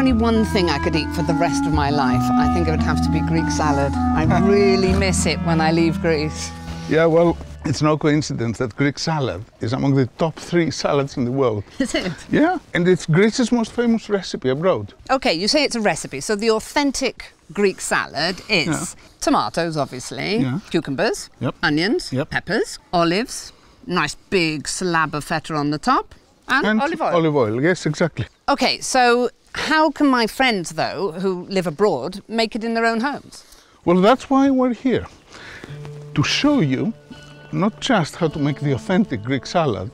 only one thing I could eat for the rest of my life, I think it would have to be Greek salad. I really miss it when I leave Greece. Yeah, well, it's no coincidence that Greek salad is among the top 3 salads in the world. Is it? Yeah, and it's Greece's most famous recipe abroad. Okay, you say it's a recipe. So the authentic Greek salad is tomatoes, obviously, cucumbers, onions, peppers, olives, nice big slab of feta on the top, and olive oil. Olive oil, yes, exactly. Okay, so how can my friends, though, who live abroad, make it in their own homes? Well, that's why we're here. To show you not just how to make the authentic Greek salad,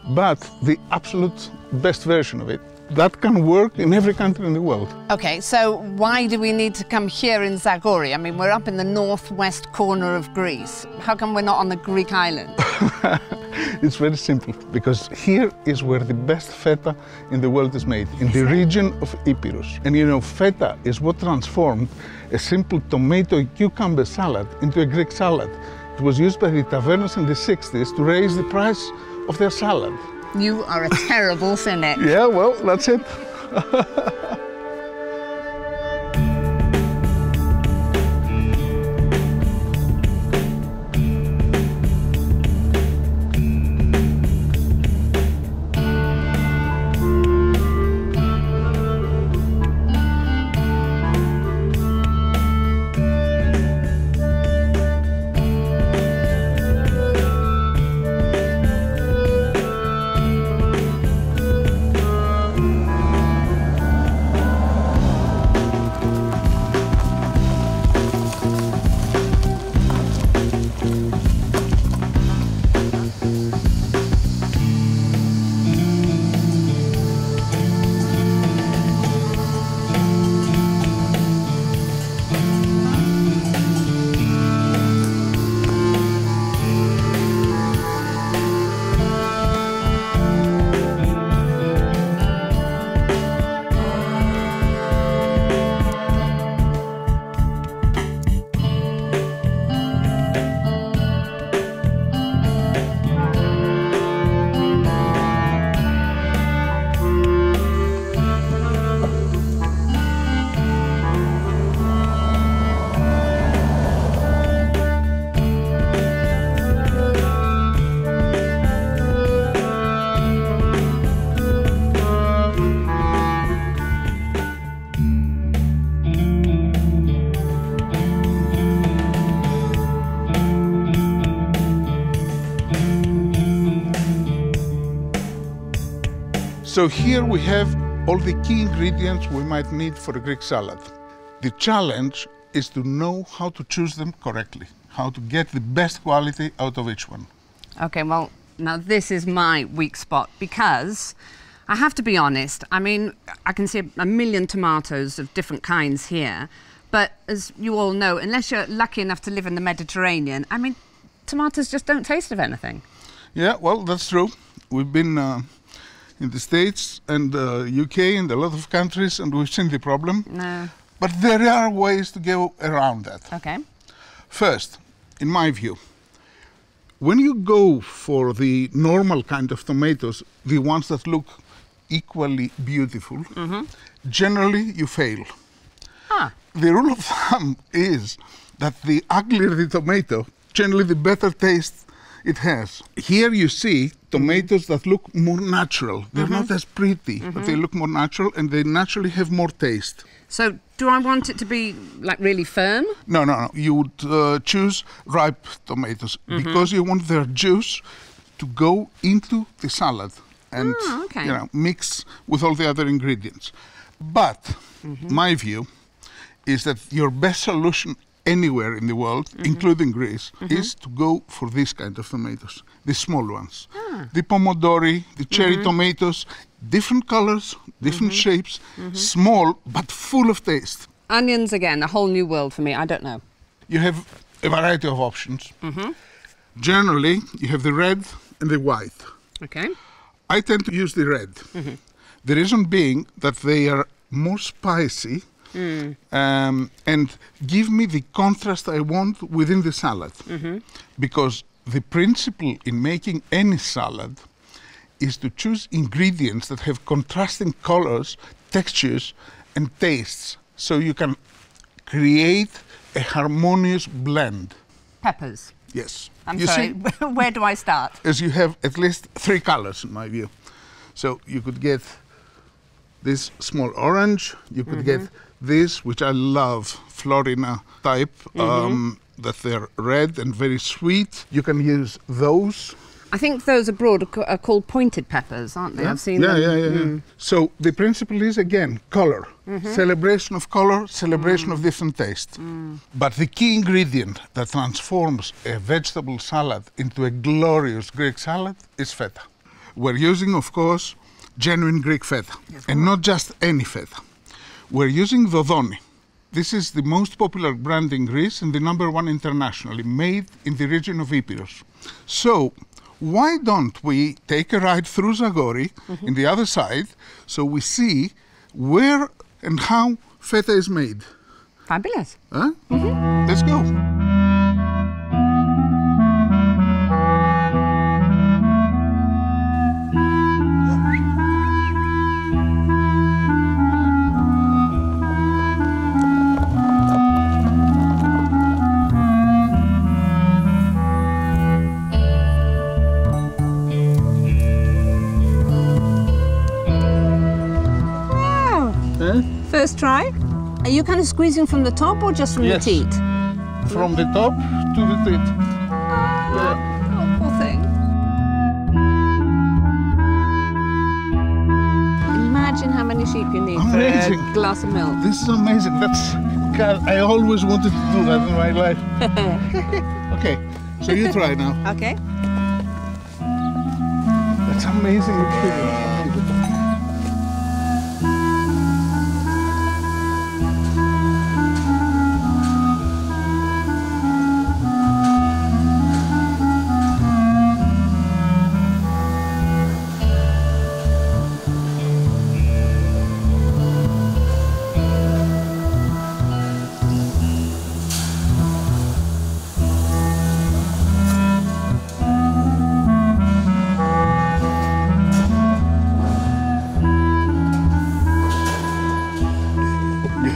but the absolute best version of it. That can work in every country in the world. Okay, so why do we need to come here in Zagori? I mean, we're up in the northwest corner of Greece. How come we're not on the Greek island? It's very simple, because here is where the best feta in the world is made, in the region of Epirus. And you know, feta is what transformed a simple tomato and cucumber salad into a Greek salad. It was used by the tavernas in the 60s to raise the price of their salad. You are a terrible cynic. Yeah, well, that's it. So here we have all the key ingredients we might need for a Greek salad. The challenge is to know how to choose them correctly, how to get the best quality out of each one. Okay, well, now this is my weak spot because I have to be honest. I mean, I can see a million tomatoes of different kinds here, but as you all know, unless you're lucky enough to live in the Mediterranean, I mean, tomatoes just don't taste of anything. Yeah, well, that's true. We've been in the States and UK and a lot of countries, and we've seen the problem. No. But there are ways to go around that. Okay. First, in my view, when you go for the normal kind of tomatoes, the ones that look equally beautiful, generally you fail. Ah. The rule of thumb is that the uglier the tomato, generally the better taste it has. Here you see tomatoes that look more natural. They're not as pretty, but they look more natural and they naturally have more taste. So do I want it to be like really firm? No. You would choose ripe tomatoes because you want their juice to go into the salad and you know, mix with all the other ingredients. But my view is that your best solution anywhere in the world, including Greece, is to go for this kind of tomatoes, the small ones. The pomodori, the cherry tomatoes, different colors, different shapes, small but full of taste. Onions again, a whole new world for me. I don't know. You have a variety of options. Generally, you have the red and the white. Okay. I tend to use the red. The reason being that they are more spicy and give me the contrast I want within the salad. Because the principle in making any salad is to choose ingredients that have contrasting colors, textures, and tastes, so you can create a harmonious blend. Peppers. Yes. I'm sorry, where do I start? As you have at least 3 colors, in my view. So you could get this small orange, you could get this, which I love, Florina type, that they're red and very sweet. You can use those. I think those abroad are called pointed peppers, aren't they? Yeah? I've seen them. Yeah. So the principle is, again, color. Celebration of color, celebration of different taste. But the key ingredient that transforms a vegetable salad into a glorious Greek salad is feta. We're using, of course, genuine Greek feta, and not just any feta. We're using ΔΩΔΩΝΗ. This is the most popular brand in Greece and the #1 internationally, made in the region of Epirus. So, why don't we take a ride through Zagori in the other side, so we see where and how feta is made? Fabulous. Huh? Let's go. First try. Are you kind of squeezing from the top or just from the teat? From the top to the teat. Oh, poor thing. Imagine how many sheep you need for a glass of milk. This is amazing. God, I always wanted to do that in my life. Okay, so you try now. Okay. That's amazing experience.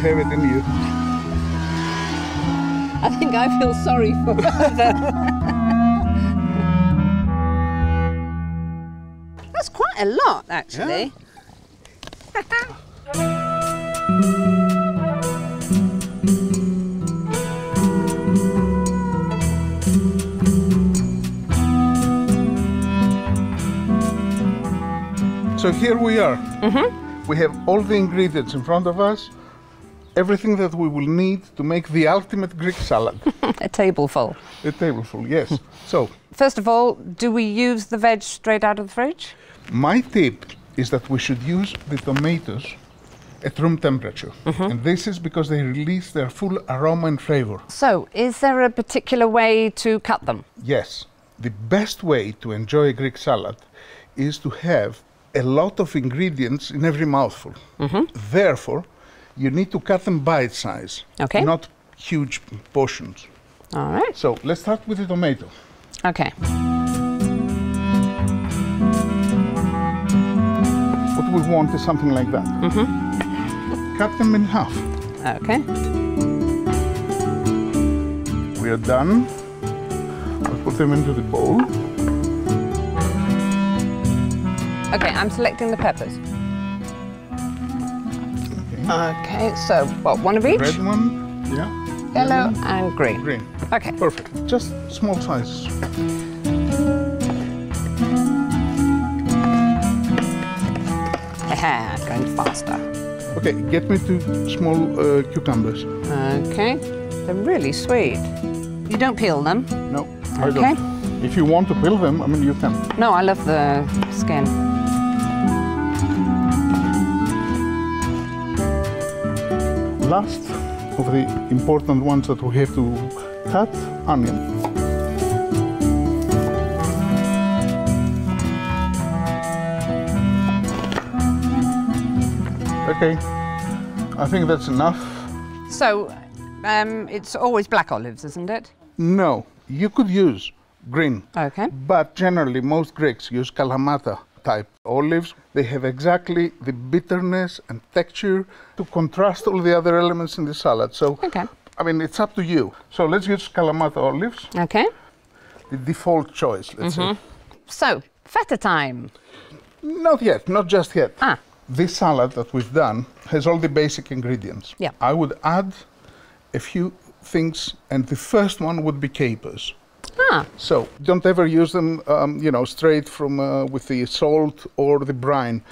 Have it in you. I think I feel sorry for her. That's quite a lot, actually. So here we are. We have all the ingredients in front of us. Everything that we will need to make the ultimate Greek salad. A tableful. A tableful, yes. So, first of all, do we use the veg straight out of the fridge? My tip is that we should use the tomatoes at room temperature. And this is because they release their full aroma and flavor. So, is there a particular way to cut them? Yes. The best way to enjoy a Greek salad is to have a lot of ingredients in every mouthful. Therefore, you need to cut them bite size, not huge portions. All right. So let's start with the tomato. Okay. What we want is something like that. Cut them in half. Okay. We are done. I'll put them into the bowl. Okay, I'm selecting the peppers. Okay, so what, one of each? Red one, yellow and green. Green. Okay. Perfect. Just small sizes. Going faster. Okay, get me 2 small cucumbers. Okay. They're really sweet. You don't peel them? No, I don't. If you want to peel them, I mean, you can. No, I love the skin. Last of the important ones that we have to cut, onion. Okay, I think that's enough. So, it's always black olives, isn't it? No, you could use green. Okay. But generally, most Greeks use kalamata type olives. They have exactly the bitterness and texture to contrast all the other elements in the salad. So, okay. I mean, it's up to you. So let's use Kalamata olives. Okay. The default choice, let's say. So, feta time. Not yet, not just yet. Ah. This salad that we've done has all the basic ingredients. Yeah. I would add a few things, and the first one would be capers. Ah. So don't ever use them, straight from with the salt or the brine.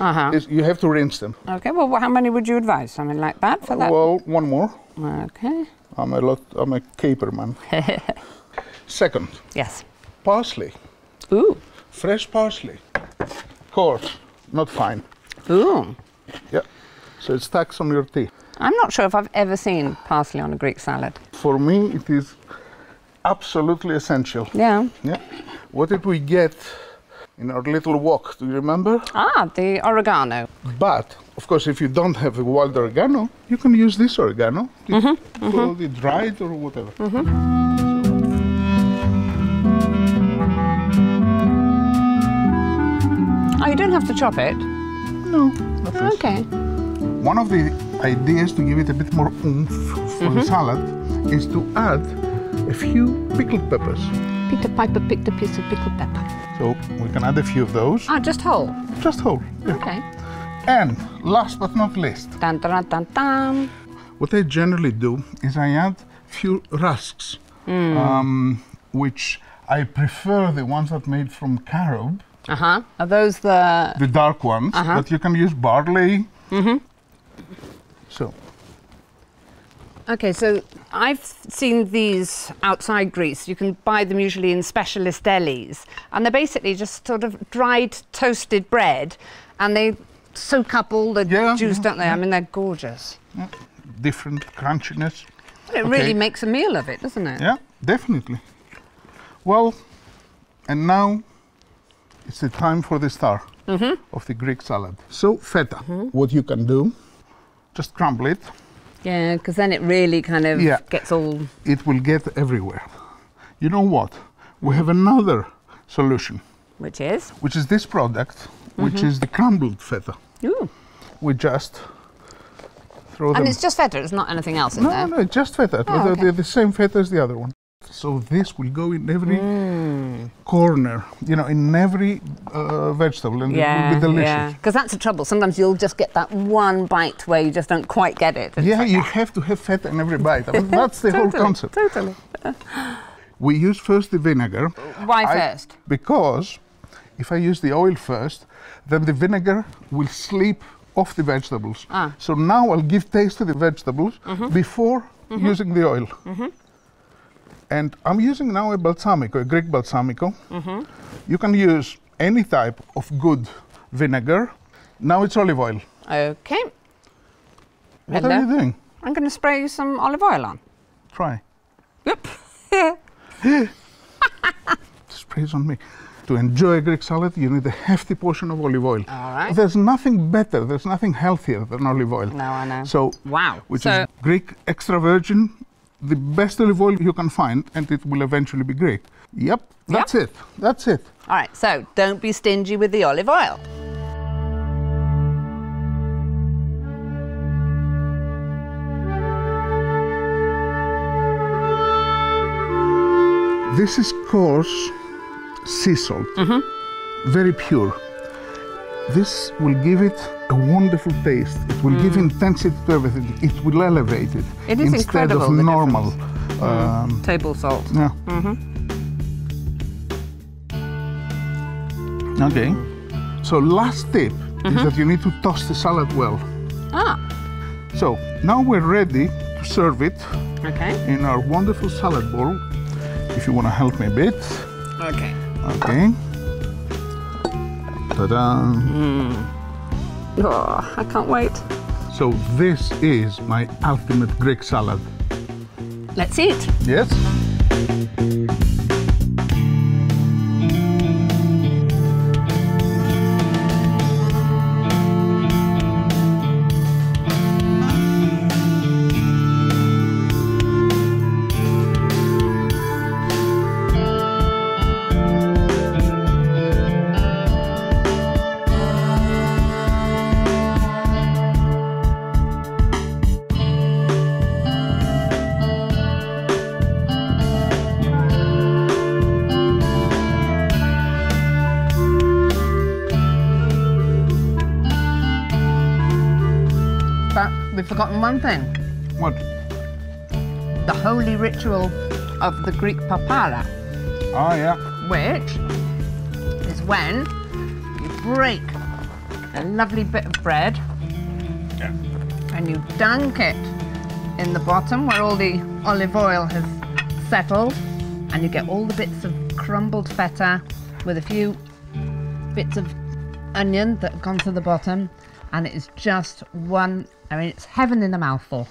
You have to rinse them. Okay. Well, how many would you advise? Something like that for that. Well, one more. Okay. I'm a caper man. Second. Yes. Parsley. Ooh. Fresh parsley. Coarse, not fine. Ooh. Yeah. So it stacks on your teeth. I'm not sure if I've ever seen parsley on a Greek salad. For me, it is absolutely essential. Yeah. Yeah. What did we get in our little walk? Do you remember? Ah, the oregano. But, of course, if you don't have the wild oregano, you can use this oregano. The dried or whatever. Oh, you don't have to chop it? No. Not Okay. One of the ideas to give it a bit more oomph for the salad is to add a few pickled peppers. Peter Piper picked a piece of pickled pepper. So we can add a few of those. Ah, just whole? Just whole. Yeah. Okay. And last but not least, Dun, dun, dun, dun. what I generally do is I add a few rusks, which I prefer the ones that made from carob. Are those the dark ones, but you can use barley. So. Okay, so I've seen these outside Greece. You can buy them usually in specialist delis, and they're basically just sort of dried, toasted bread, and they soak up all the juice, don't they? I mean, they're gorgeous. Yeah. Different crunchiness. It really makes a meal of it, doesn't it? Yeah, definitely. Well, and now it's the time for the star of the Greek salad. So, feta. What you can do, just crumble it. Yeah, because then it really kind of gets all... It will get everywhere. You know what? We have another solution. Which is? Which is this product, which is the crumbled feta. Ooh. We just throw them... And it's just feta, it's not anything else in there? No, it's just feta. Oh, okay. They're the same feta as the other one. So this will go in every corner, in every vegetable, and it will be delicious. Yeah, because that's the trouble. Sometimes you'll just get that one bite where you just don't quite get it. Yeah, you have to have feta in every bite. I mean, that's the whole concept. Totally. We use first the vinegar. Why first? Because if I use the oil first, then the vinegar will slip off the vegetables. So now I'll give taste to the vegetables before using the oil. And I'm using now a balsamico, a Greek balsamico. You can use any type of good vinegar. Now it's olive oil. Okay. What are you doing? I'm going to spray some olive oil on. Try. Yep. Sprays on me. To enjoy a Greek salad, you need a hefty portion of olive oil. All right. There's nothing better, there's nothing healthier than olive oil. No, I know. So, wow. Which is Greek extra virgin, the best olive oil you can find, and it will eventually be Greek. Yep, that's it. That's it. All right, so don't be stingy with the olive oil. This is coarse sea salt, very pure. This will give it a wonderful taste. It will give intensity to everything. It will elevate it. It is instead incredible, of the normal table salt. Yeah. Okay. So last tip is that you need to toss the salad well. So now we're ready to serve it in our wonderful salad bowl. If you want to help me a bit. Okay. Okay. Ta-da! Oh, I can't wait. So this is my ultimate Greek salad. Let's eat. Yes? we've forgotten one thing. What? The holy ritual of the Greek papaya. Oh, yeah. Which is when you break a lovely bit of bread and you dunk it in the bottom where all the olive oil has settled, and you get all the bits of crumbled feta with a few bits of onion that have gone to the bottom, and it is just one, I mean, it's heaven in a mouthful.